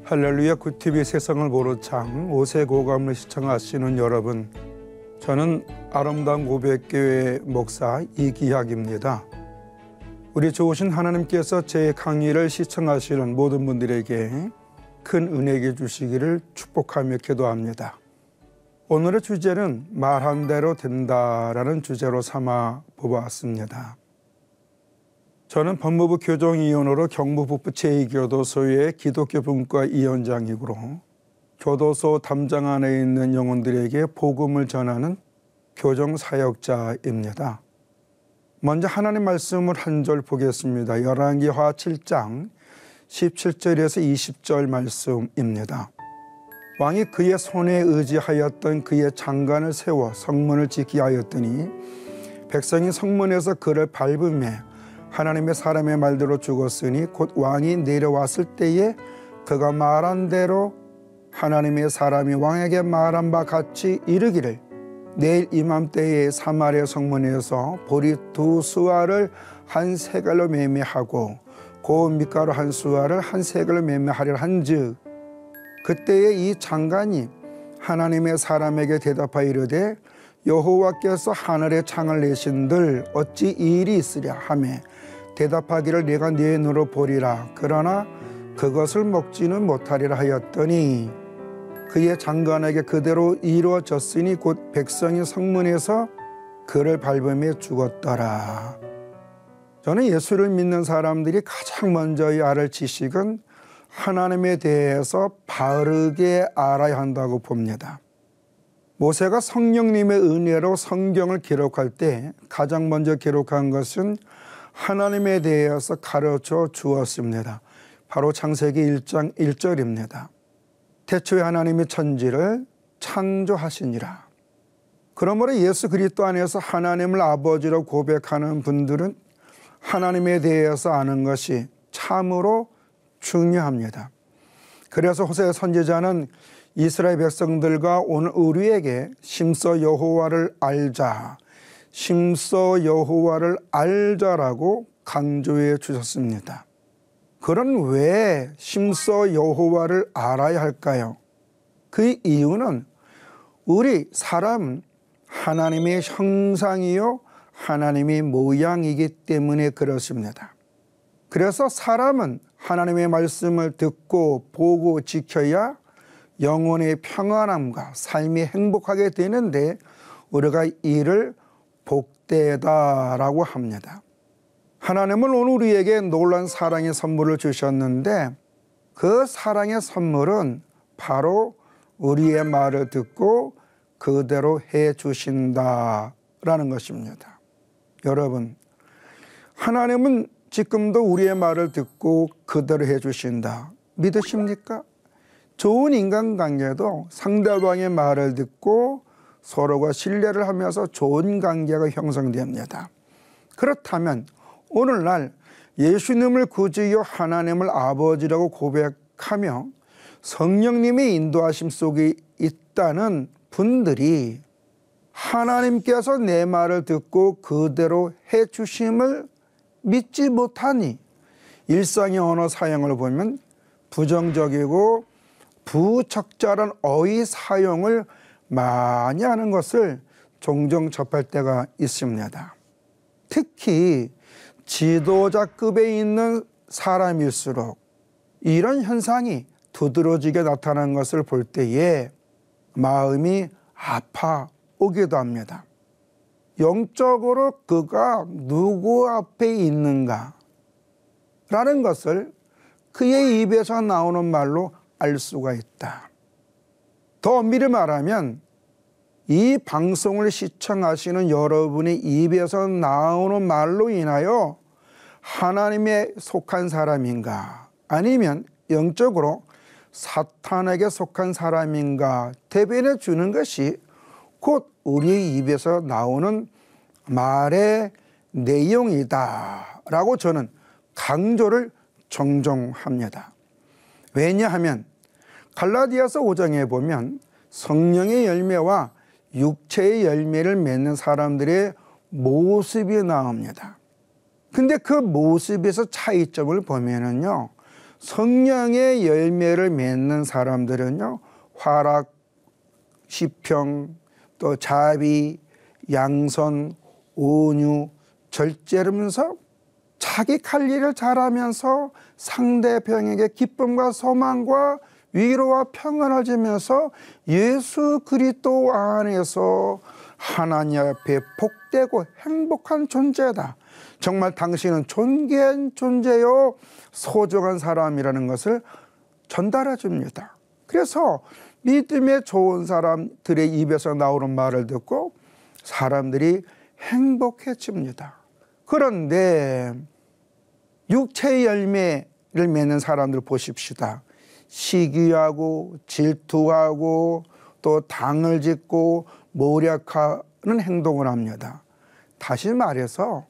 할렐루야 굿TV 세상을 보는 창 5세 고감을 시청하시는 여러분, 저는 아름다운 고백교회 목사 이기학입니다. 우리 좋으신 하나님께서 제 강의를 시청하시는 모든 분들에게 큰 은혜게 주시기를 축복하며 기도합니다. 오늘의 주제는 말한 대로 된다라는 주제로 삼아 보았습니다. 저는 법무부 교정위원으로 경북북부 제2교도소의 기독교 분과 위원장이고 교도소 담장 안에 있는 영혼들에게 복음을 전하는 교정사역자입니다. 먼저 하나님 말씀을 한 절 보겠습니다. 열왕기하 7장 17절에서 20절 말씀입니다. 왕이 그의 손에 의지하였던 그의 장관을 세워 성문을 지키게 하였더니 백성이 성문에서 그를 밟으매 하나님의 사람의 말대로 죽었으니 곧 왕이 내려왔을 때에 그가 말한 대로 하나님의 사람이 왕에게 말한 바 같이 이르기를 내일 이맘때에 사마리아 성문에서 보리 2수아를 한 세겔로 매매하고 고운 밀가루 1수아를 한 세겔로 매매하리라 한즉 그때에 이 장관이 하나님의 사람에게 대답하여 이르되 여호와께서 하늘에 창을 내신들 어찌 이 일이 있으랴 하매 대답하기를 내가 네 눈으로 보리라 그러나 그것을 먹지는 못하리라 하였더니 그의 장관에게 그대로 이루어졌으니 곧 백성이 성문에서 그를 밟으며 죽었더라. 저는 예수를 믿는 사람들이 가장 먼저 알을 지식은 하나님에 대해서 바르게 알아야 한다고 봅니다. 모세가 성령님의 은혜로 성경을 기록할 때 가장 먼저 기록한 것은 하나님에 대해서 가르쳐 주었습니다. 바로 창세기 1장 1절입니다. 태초에 하나님이 천지를 창조하시니라. 그러므로 예수 그리스도 안에서 하나님을 아버지로 고백하는 분들은 하나님에 대해서 아는 것이 참으로 중요합니다. 그래서 호세아 선지자는 이스라엘 백성들과 오늘 우리에게 심서 여호와를 알자, 심서 여호와를 알자라고 강조해 주셨습니다. 그런 왜 심서 여호와를 알아야 할까요? 그 이유는 우리 사람은 하나님의 형상이요 하나님의 모양이기 때문에 그렇습니다. 그래서 사람은 하나님의 말씀을 듣고 보고 지켜야 영혼의 평안함과 삶이 행복하게 되는데 우리가 이를 복되다라고 합니다. 하나님은 오늘 우리에게 놀라운 사랑의 선물을 주셨는데 그 사랑의 선물은 바로 우리의 말을 듣고 그대로 해 주신다라는 것입니다. 여러분, 하나님은 지금도 우리의 말을 듣고 그대로 해 주신다. 믿으십니까? 좋은 인간관계도 상대방의 말을 듣고 서로가 신뢰를 하면서 좋은 관계가 형성됩니다. 그렇다면 오늘날 예수님을 구주요 하나님을 아버지라고 고백하며 성령님의 인도하심 속에 있다는 분들이 하나님께서 내 말을 듣고 그대로 해주심을 믿지 못하니 일상의 언어 사용을 보면 부정적이고 부적절한 어휘 사용을 많이 하는 것을 종종 접할 때가 있습니다. 특히 지도자급에 있는 사람일수록 이런 현상이 두드러지게 나타나는 것을 볼 때에 마음이 아파오기도 합니다. 영적으로 그가 누구 앞에 있는가 라는 것을 그의 입에서 나오는 말로 알 수가 있다. 더 엄밀히 말하면 이 방송을 시청하시는 여러분의 입에서 나오는 말로 인하여 하나님에 속한 사람인가 아니면 영적으로 사탄에게 속한 사람인가 대변해 주는 것이 곧 우리의 입에서 나오는 말의 내용이다 라고 저는 강조를 종종 합니다. 왜냐하면 갈라디아서 5장에 보면 성령의 열매와 육체의 열매를 맺는 사람들의 모습이 나옵니다. 근데 그 모습에서 차이점을 보면은요, 성령의 열매를 맺는 사람들은요, 화락, 시평, 또 자비, 양선, 온유, 절제하면서 자기 할 일을 잘하면서 상대방에게 기쁨과 소망과 위로와 평안을 주면서 예수 그리스도 안에서 하나님 앞에 복되고 행복한 존재다. 정말 당신은 존귀한 존재요 소중한 사람이라는 것을 전달해 줍니다. 그래서 믿음에 좋은 사람들의 입에서 나오는 말을 듣고 사람들이 행복해집니다. 그런데 육체의 열매를 맺는 사람들 보십시다. 시기하고 질투하고 또 당을 짓고 모략하는 행동을 합니다. 다시 말해서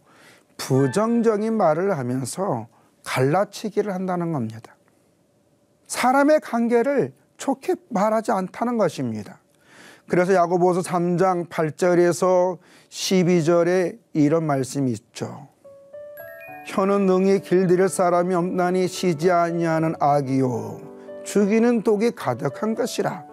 부정적인 말을 하면서 갈라치기를 한다는 겁니다. 사람의 관계를 좋게 말하지 않다는 것입니다. 그래서 야고보서 3장 8절에서 12절에 이런 말씀이 있죠. 혀는 능히 길들일 사람이 없나니 쉬지 아니하는 악이요 죽이는 독이 가득한 것이라.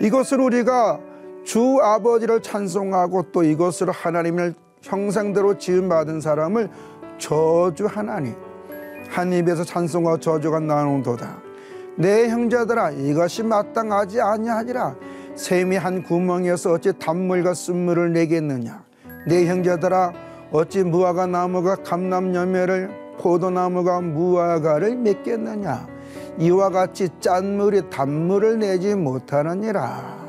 이것을 우리가 주 아버지를 찬송하고 또 이것으로 하나님을 형상대로 지음받은 사람을 저주하나니 한 입에서 찬송과 저주가 나오는도다. 내 형제들아 이것이 마땅하지 아니하니라. 샘이 한 구멍에서 어찌 단물과 쓴물을 내겠느냐. 내 형제들아 어찌 무화과 나무가 감람 열매를 포도나무가 무화과를 맺겠느냐. 이와 같이 짠 물이 단물을 내지 못하느니라.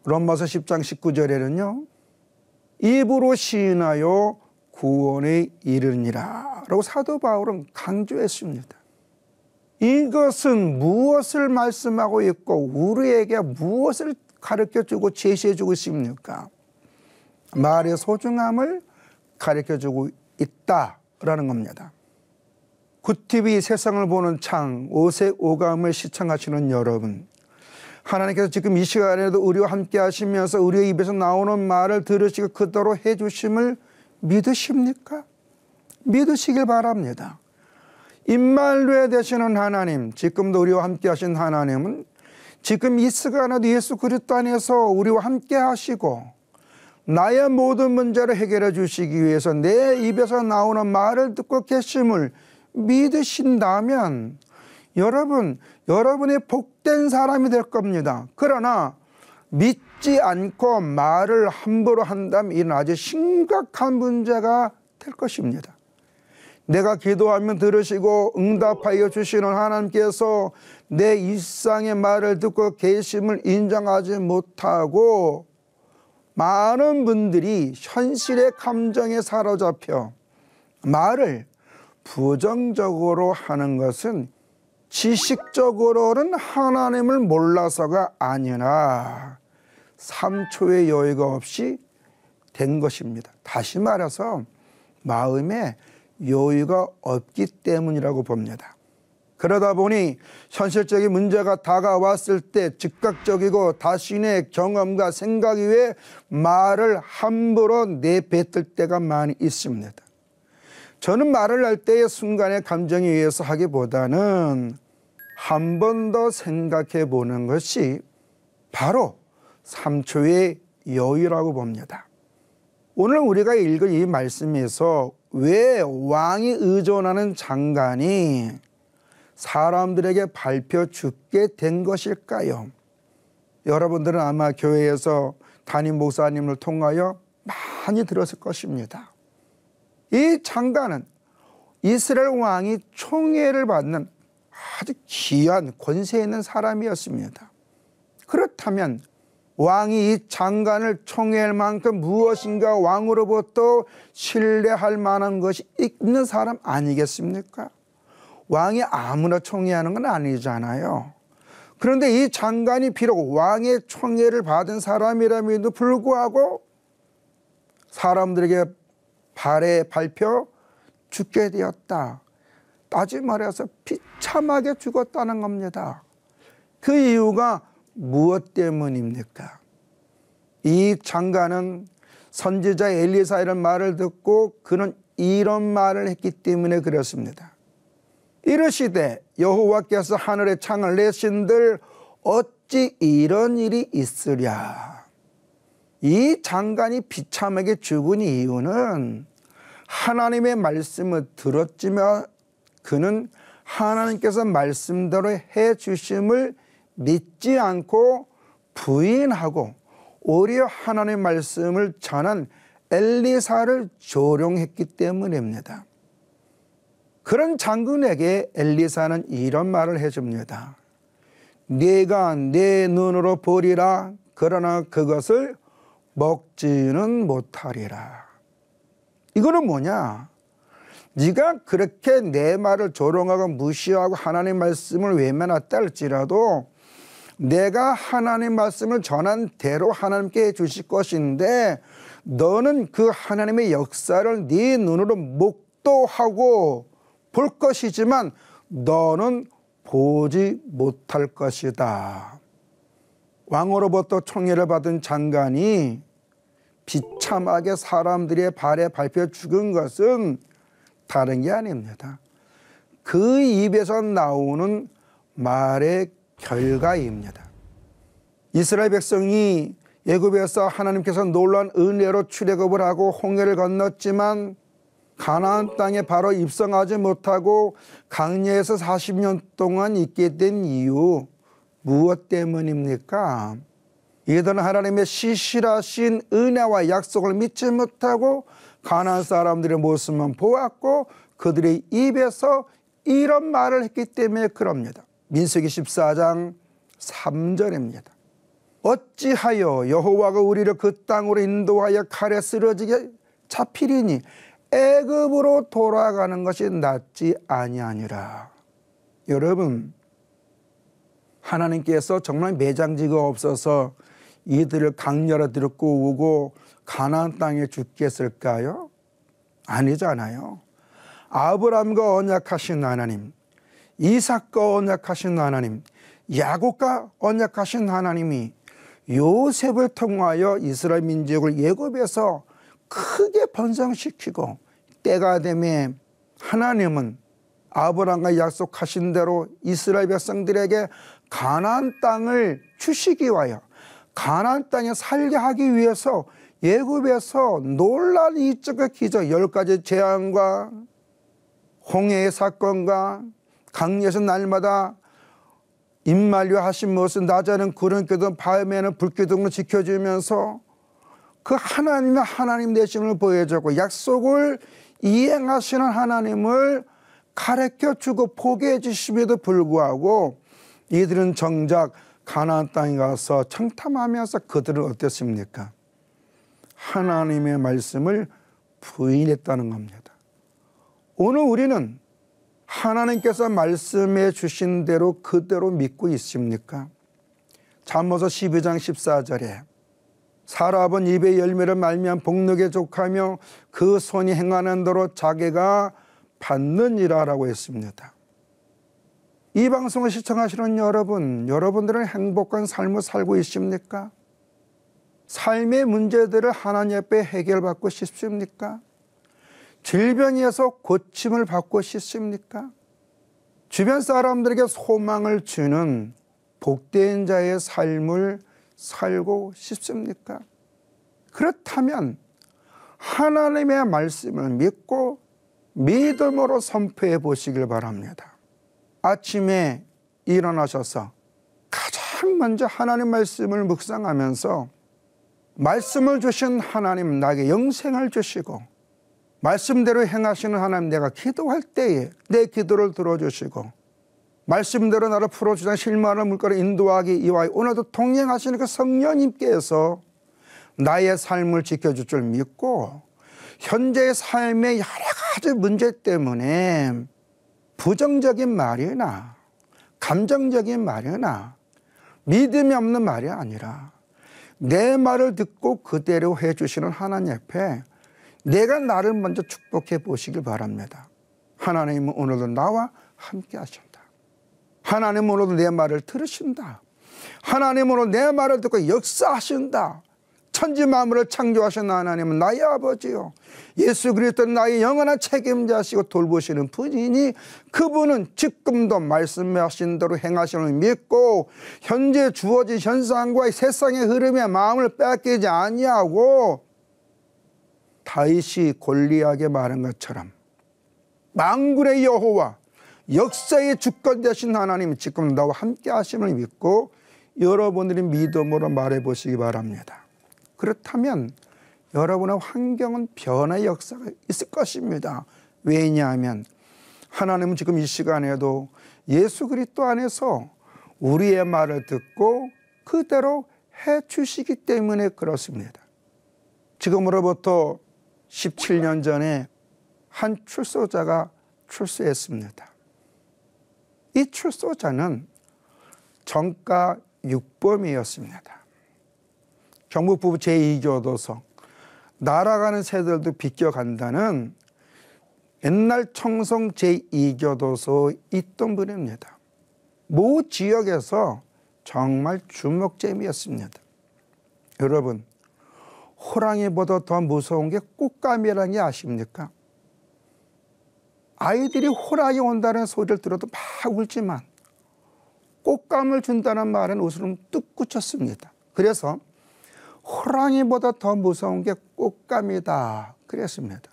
로마서 10장 19절에는요. 입으로 시인하여 구원에 이르니라 라고 사도 바울은 강조했습니다. 이것은 무엇을 말씀하고 있고 우리에게 무엇을 가르쳐주고 제시해주고 있습니까? 말의 소중함을 가르쳐주고 있다라는 겁니다. 굿TV 세상을 보는 창 오색 오감을 시청하시는 여러분, 하나님께서 지금 이 시간에도 우리와 함께 하시면서 우리의 입에서 나오는 말을 들으시고 그대로 해주심을 믿으십니까? 믿으시길 바랍니다. 임마누엘 되시는 하나님, 지금도 우리와 함께 하신 하나님은 지금 이 시간에도 예수 그리스도 안에서 우리와 함께 하시고 나의 모든 문제를 해결해 주시기 위해서 내 입에서 나오는 말을 듣고 계심을 믿으신다면 여러분이 복된 사람이 될 겁니다. 그러나 믿지 않고 말을 함부로 한다면 이는 아주 심각한 문제가 될 것입니다. 내가 기도하면 들으시고 응답하여 주시는 하나님께서 내 일상의 말을 듣고 계심을 인정하지 못하고 많은 분들이 현실의 감정에 사로잡혀 말을 부정적으로 하는 것은 지식적으로는 하나님을 몰라서가 아니라 3초의 여유가 없이 된 것입니다. 다시 말해서 마음에 여유가 없기 때문이라고 봅니다. 그러다 보니 현실적인 문제가 다가왔을 때 즉각적이고 자신의 경험과 생각 외에 말을 함부로 내뱉을 때가 많이 있습니다. 저는 말을 할 때의 순간의 감정에 의해서 하기보다는 한 번 더 생각해 보는 것이 바로 3초의 여유라고 봅니다. 오늘 우리가 읽은 이 말씀에서 왜 왕이 의존하는 장관이 사람들에게 밟혀 죽게 된 것일까요? 여러분들은 아마 교회에서 담임 목사님을 통하여 많이 들었을 것입니다. 이 장관은 이스라엘 왕이 총애를 받는 아주 귀한 권세 있는 사람이었습니다. 그렇다면 왕이 이 장관을 총애할 만큼 무엇인가 왕으로부터 신뢰할 만한 것이 있는 사람 아니겠습니까? 왕이 아무나 총애하는 건 아니잖아요. 그런데 이 장관이 비록 왕의 총애를 받은 사람이라면도 불구하고 사람들에게 발에 밟혀 죽게 되었다. 따지고 말해서 비참하게 죽었다는 겁니다. 그 이유가 무엇 때문입니까? 이 장관은 선지자 엘리사의 말을 듣고 그는 이런 말을 했기 때문에 그렇습니다. 이르시되 여호와께서 하늘의 창을 내신들 어찌 이런 일이 있으랴. 이 장관이 비참하게 죽은 이유는 하나님의 말씀을 들었지만 그는 하나님께서 말씀대로 해 주심을 믿지 않고 부인하고 오히려 하나님의 말씀을 전한 엘리사를 조롱했기 때문입니다. 그런 장군에게 엘리사는 이런 말을 해줍니다. 네가 내 눈으로 보리라. 그러나 그것을 먹지는 못하리라. 이거는 뭐냐? 네가 그렇게 내 말을 조롱하고 무시하고 하나님 말씀을 외면했다 할지라도 내가 하나님 말씀을 전한 대로 하나님께 주실 것인데 너는 그 하나님의 역사를 네 눈으로 목도하고 볼 것이지만 너는 보지 못할 것이다. 왕으로부터 총애를 받은 장관이 비참하게 사람들의 발에 밟혀 죽은 것은 다른 게 아닙니다. 그 입에서 나오는 말의 결과입니다. 이스라엘 백성이 애굽에서 하나님께서 놀라운 은혜로 출애굽을 하고 홍해를 건넜지만 가나안 땅에 바로 입성하지 못하고 광야에서 40년 동안 있게 된 이유 무엇 때문입니까? 이들은 하나님의 시실하신 은혜와 약속을 믿지 못하고 가나안 사람들의 모습만 보았고 그들의 입에서 이런 말을 했기 때문에 그럽니다. 민수기 14장 3절입니다. 어찌하여 여호와가 우리를 그 땅으로 인도하여 칼에 쓰러지게 잡히리니 애굽으로 돌아가는 것이 낫지 아니하니라. 여러분, 하나님께서 정말 매장지가 없어서 이들을 강렬히 들고 오고 가나안 땅에 죽게 했을까요? 아니잖아요. 아브라함과 언약하신 하나님, 이삭과 언약하신 하나님, 야곱과 언약하신 하나님이 요셉을 통하여 이스라엘 민족을 애굽에서 크게 번성시키고 때가 되면 하나님은 아브라함과 약속하신 대로 이스라엘 백성들에게 가나안 땅을 주시기 위하여 가나안 땅에 살게 하기 위해서 애굽에서 놀라운 이적과 기적 10가지 재앙과 홍해의 사건과 강야에서 날마다 임말려 하신 것은 낮에는 구름 기둥 밤에는 불기둥을 지켜주면서 그 하나님의 하나님 되심을 보여주고 약속을 이행하시는 하나님을 가르쳐주고 포기해 주심에도 불구하고 이들은 정작 가나안 땅에 가서 청탐하면서 그들은 어땠습니까? 하나님의 말씀을 부인했다는 겁니다. 오늘 우리는 하나님께서 말씀해 주신 대로 그대로 믿고 있습니까? 잠언서 12장 14절에 사람은 입의 열매를 말미암아 복록에 족하며 그 손이 행하는 대로 자기가 받느니라라고 했습니다. 이 방송을 시청하시는 여러분들은 행복한 삶을 살고 있습니까? 삶의 문제들을 하나님 앞에 해결받고 싶습니까? 질병에서 고침을 받고 싶습니까? 주변 사람들에게 소망을 주는 복된 자의 삶을 살고 싶습니까? 그렇다면 하나님의 말씀을 믿고 믿음으로 선포해 보시길 바랍니다. 아침에 일어나셔서 가장 먼저 하나님 말씀을 묵상하면서 말씀을 주신 하나님 나에게 영생을 주시고 말씀대로 행하시는 하나님 내가 기도할 때에 내 기도를 들어주시고 말씀대로 나를 풀어주자 실망하는 물가로 인도하기 이와 오늘도 동행하시는 그 성령님께서 나의 삶을 지켜줄 줄 믿고 현재의 삶의 여러 가지 문제 때문에 부정적인 말이나 감정적인 말이나 믿음이 없는 말이 아니라 내 말을 듣고 그대로 해주시는 하나님 앞에 내가 나를 먼저 축복해 보시길 바랍니다. 하나님은 오늘도 나와 함께 하신다. 하나님은 오늘도 내 말을 들으신다. 하나님은 오늘 내 말을 듣고 역사하신다. 천지 만물을 창조하신 하나님은 나의 아버지요, 예수 그리스도는 나의 영원한 책임자시고 돌보시는 분이니 그분은 지금도 말씀하신 대로 행하시는 믿고 현재 주어진 현상과 세상의 흐름에 마음을 뺏기지 아니하고 다윗이 골리앗에게 말한 것처럼 만군의 여호와 역사의 주권 되신 하나님 지금 나와 함께 하심을 믿고 여러분들이 믿음으로 말해 보시기 바랍니다. 그렇다면 여러분의 환경은 변화의 역사가 있을 것입니다. 왜냐하면 하나님은 지금 이 시간에도 예수 그리스도 안에서 우리의 말을 듣고 그대로 해 주시기 때문에 그렇습니다. 지금으로부터 17년 전에 한 출소자가 출소했습니다. 이 출소자는 정가 6범이었습니다. 경북부부 제2교도소 날아가는 새들도 비껴간다는 옛날 청송 제2교도소에 있던 분입니다. 모 지역에서 정말 주목점이었습니다. 여러분, 호랑이보다 더 무서운 게 꽃감이라는 게 아십니까? 아이들이 호랑이 온다는 소리를 들어도 막 울지만 꽃감을 준다는 말은 웃음을 뚝 굳혔습니다. 그래서 호랑이보다 더 무서운 게 꽃감이다 그랬습니다.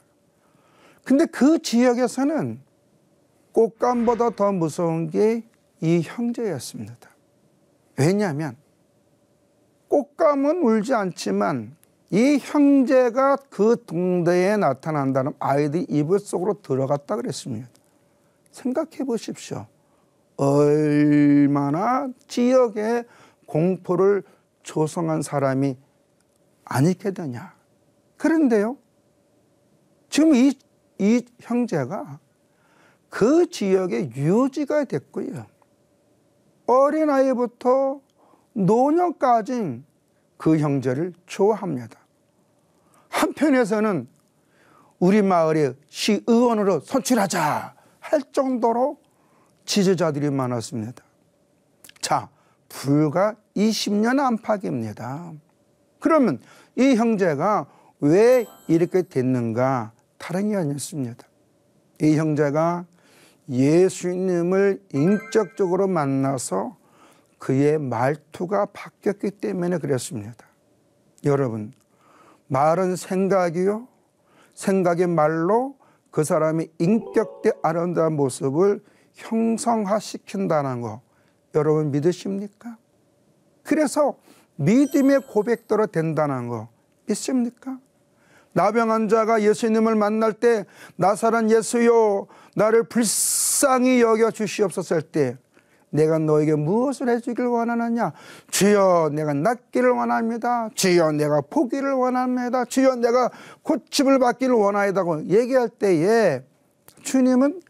근데 그 지역에서는 꽃감보다 더 무서운 게 이 형제였습니다. 왜냐하면 꽃감은 울지 않지만 이 형제가 그 동네에 나타난다는 아이들이 이불 속으로 들어갔다 그랬습니다. 생각해 보십시오. 얼마나 지역에 공포를 조성한 사람이 아니겠느냐. 그런데요, 지금 이 형제가 그 지역의 유지가 됐고요. 어린아이부터 노년까지 그 형제를 좋아합니다. 한편에서는 우리 마을에 시의원으로 선출하자 할 정도로 지지자들이 많았습니다. 자, 불과 20년 안팎입니다. 그러면 이 형제가 왜 이렇게 됐는가? 다른 게 아니었습니다. 이 형제가 예수님을 인격적으로 만나서 그의 말투가 바뀌었기 때문에 그랬습니다. 여러분, 말은 생각이요, 생각의 말로 그 사람의 인격대 아름다운 모습을 형성화시킨다는 거 여러분 믿으십니까? 그래서 믿음의 고백대로 된다는 거 믿습니까? 나병 환자가 예수님을 만날 때 나사렛 예수여 나를 불쌍히 여겨 주시옵소서 할 때 내가 너에게 무엇을 해주길 원하느냐? 주여 내가 낫기를 원합니다. 주여 내가 포기를 원합니다. 주여 내가 고침을 받기를 원하이다고 얘기할 때에 주님은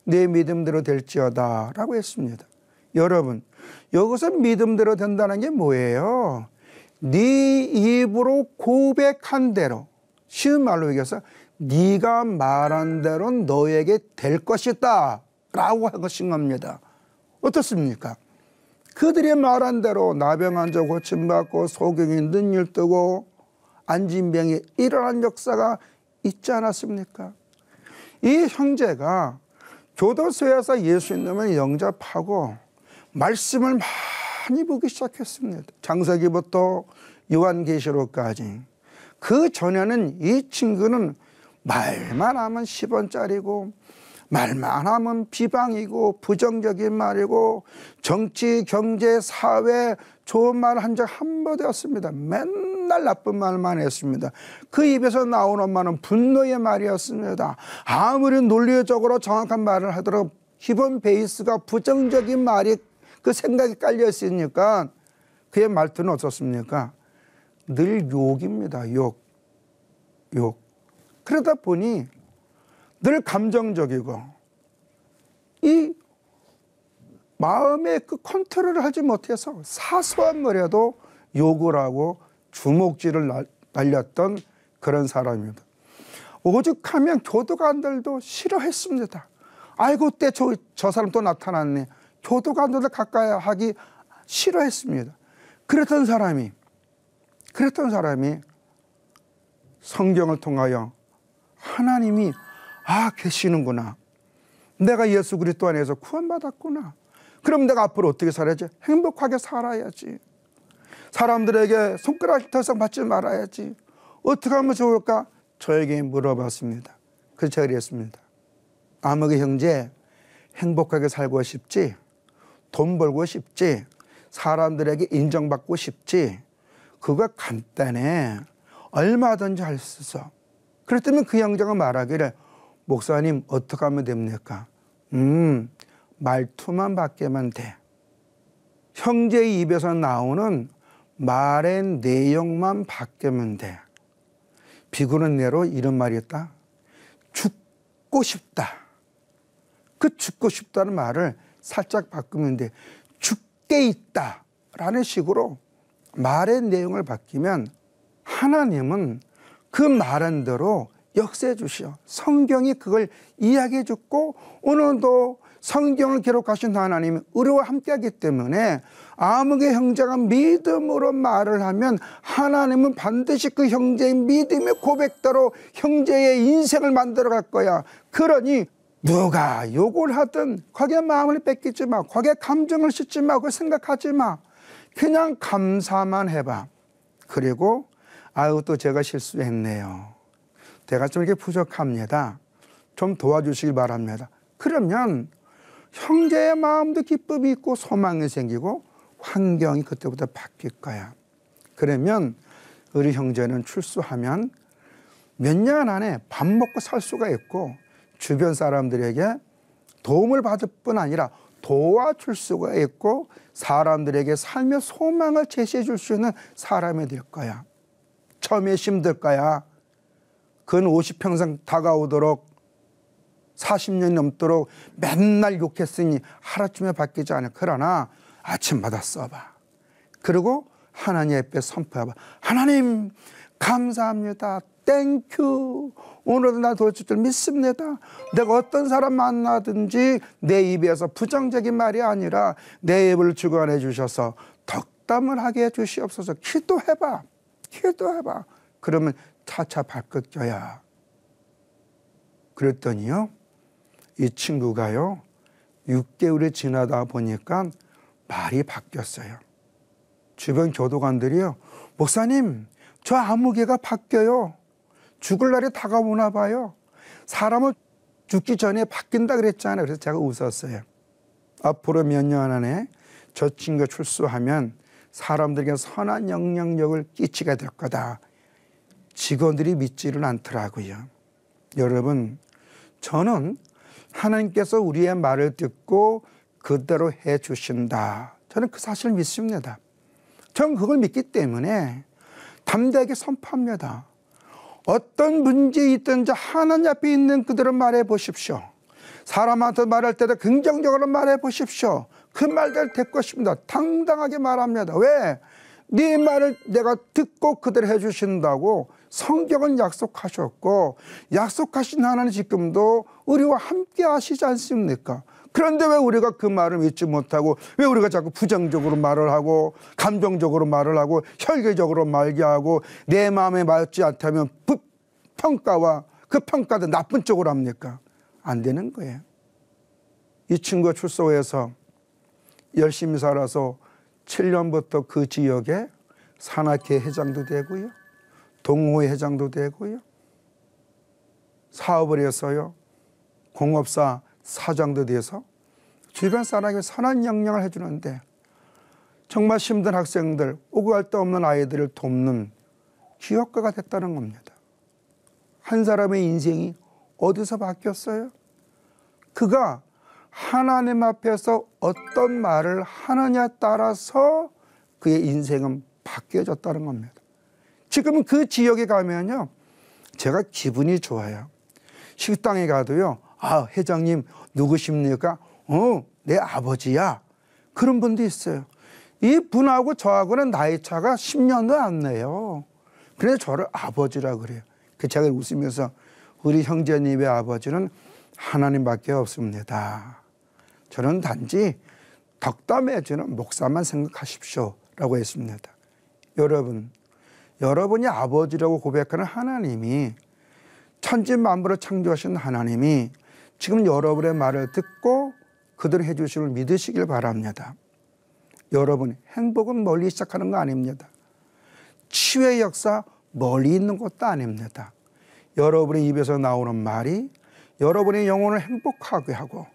내 믿음대로 될지어다 라고 했습니다. 여러분, 여기서 믿음대로 된다는 게 뭐예요? 네 입으로 고백한 대로, 쉬운 말로 얘기해서 네가 말한 대로 너에게 될 것이다 라고 한 것인 겁니다. 어떻습니까? 그들이 말한 대로 나병 환자 고침받고 소경이 눈을 뜨고 안진병이 일어난 역사가 있지 않았습니까? 이 형제가 교도소에서 예수님을 영접하고 말씀을 많이 보기 시작했습니다. 창세기부터 요한계시록까지. 그 전에는 이 친구는 말만 하면 10원짜리고 말만 하면 비방이고 부정적인 말이고 정치, 경제, 사회 좋은 말 한 적 한 번도 없습니다. 맨날 나쁜 말만 했습니다. 그 입에서 나오는 말은 분노의 말이었습니다. 아무리 논리적으로 정확한 말을 하더라도 기본 베이스가 부정적인 말이 그 생각이 깔려 있으니까 그의 말투는 어떻습니까? 늘 욕입니다. 욕. 그러다 보니 늘 감정적이고 이 마음의 그 컨트롤을 하지 못해서 사소한 거라도 욕을 하고 주먹질을 날렸던 그런 사람입니다. 오죽하면 교도관들도 싫어했습니다. 아이고 때 저 사람 또 나타났네. 교도관들도 가까이 하기 싫어했습니다. 그랬던 사람이 그랬던 사람이 성경을 통하여 하나님이 계시는구나. 내가 예수 그리스도 안에서 구원받았구나. 그럼 내가 앞으로 어떻게 살아야지? 행복하게 살아야지. 사람들에게 손가락 더상 받지 말아야지. 어떻게 하면 좋을까? 저에게 물어봤습니다. 그래서 제가 그랬습니다. 아무개 형제, 행복하게 살고 싶지? 돈 벌고 싶지? 사람들에게 인정받고 싶지? 그거 간단해. 얼마든지 할 수 있어. 그랬더니 그 형제가 말하기를, 목사님 어떻게 하면 됩니까? 말투만 바뀌면 돼. 형제의 입에서 나오는 말의 내용만 바뀌면 돼. 비구는 내로 이런 말이 있다. 죽고 싶다. 그 죽고 싶다는 말을 살짝 바꾸면 돼. 죽게 있다 라는 식으로 말의 내용을 바뀌면 하나님은 그 말한 대로 역사해 주시오. 성경이 그걸 이야기해 줬고 오늘도 성경을 기록하신 하나님이 우리와 함께하기 때문에 아무개 형제가 믿음으로 말을 하면 하나님은 반드시 그 형제의 믿음의 고백대로 형제의 인생을 만들어 갈 거야. 그러니 누가 욕을 하든 거기에 마음을 뺏기지 마. 거기에 감정을 싣지 마. 그걸 생각하지 마. 그냥 감사만 해봐. 그리고 또 제가 실수했네요. 제가 좀 이렇게 부족합니다. 좀 도와주시길 바랍니다. 그러면 형제의 마음도 기쁨이 있고 소망이 생기고 환경이 그때부터 바뀔 거야. 그러면 우리 형제는 출소하면 몇 년 안에 밥 먹고 살 수가 있고 주변 사람들에게 도움을 받을 뿐 아니라 도와줄 수가 있고 사람들에게 삶의 소망을 제시해 줄 수 있는 사람이 될 거야. 처음에 힘들 거야. 근 50평생 다가오도록 40년 넘도록 맨날 욕했으니 하루쯤에 바뀌지 않을. 그러나 아침마다 써봐. 그리고 하나님 앞에 선포해봐. 하나님 감사합니다. 땡큐. 오늘도 나 도와줄 줄 믿습니다. 내가 어떤 사람 만나든지 내 입에서 부정적인 말이 아니라 내 입을 주관해 주셔서 덕담을 하게 해 주시옵소서. 기도해봐. 기도해봐. 그러면 차차 발끝 껴야. 그랬더니요, 이 친구가요 6개월이 지나다 보니까 말이 바뀌었어요. 주변 교도관들이요, 목사님 저 아무개가 바뀌어요. 죽을 날이 다가오나 봐요. 사람을 죽기 전에 바뀐다 그랬잖아요. 그래서 제가 웃었어요. 앞으로 몇 년 안에 저 친구가 출소하면 사람들에게 선한 영향력을 끼치게 될 거다. 직원들이 믿지를 않더라고요. 여러분, 저는 하나님께서 우리의 말을 듣고 그대로 해 주신다. 저는 그 사실을 믿습니다. 저는 그걸 믿기 때문에 담대하게 선포합니다. 어떤 문제 있든지 하나님 앞에 있는 그대로 말해 보십시오. 사람한테 말할 때도 긍정적으로 말해 보십시오. 그 말들 될 것입니다. 당당하게 말합니다. 왜? 네 말을 내가 듣고 그대로 해주신다고 성경은 약속하셨고 약속하신 하나님 지금도 우리와 함께 하시지 않습니까? 그런데 왜 우리가 그 말을 믿지 못하고 왜 우리가 자꾸 부정적으로 말을 하고 감정적으로 말을 하고 혈기적으로 말게 하고 내 마음에 맞지 않다면 평가와 그 평가도 나쁜 쪽으로 합니까? 안 되는 거예요. 이 친구가 출소해서 열심히 살아서 7년부터 그 지역에 산악회 회장도 되고요. 동호회 회장도 되고요. 사업을 해서요. 공업사 사장도 돼서 주변 사람에게 선한 영향을 해주는데 정말 힘든 학생들, 오고 갈 데 없는 아이들을 돕는 기업가가 됐다는 겁니다. 한 사람의 인생이 어디서 바뀌었어요? 그가 하나님 앞에서 어떤 말을 하느냐에 따라서 그의 인생은 바뀌어졌다는 겁니다. 지금 그 지역에 가면요, 제가 기분이 좋아요. 식당에 가도요, 회장님 누구십니까? 내 아버지야. 그런 분도 있어요. 이 분하고 저하고는 나이 차가 10년도 안 나요. 그래서 저를 아버지라 그래요. 제가 웃으면서 우리 형제님의 아버지는 하나님밖에 없습니다. 저는 단지 덕담해주는 목사만 생각하십시오 라고 했습니다. 여러분, 여러분이 아버지라고 고백하는 하나님이, 천지 만물을 창조하신 하나님이 지금 여러분의 말을 듣고 그들을 해주심을 믿으시길 바랍니다. 여러분, 행복은 멀리 시작하는 거 아닙니다. 치유의 역사 멀리 있는 것도 아닙니다. 여러분의 입에서 나오는 말이 여러분의 영혼을 행복하게 하고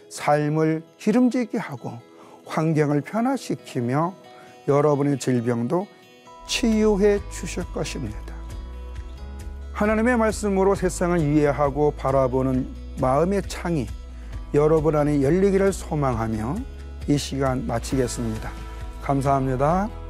삶을 기름지게 하고 환경을 변화시키며 여러분의 질병도 치유해 주실 것입니다. 하나님의 말씀으로 세상을 이해하고 바라보는 마음의 창이 여러분 안에 열리기를 소망하며 이 시간 마치겠습니다. 감사합니다.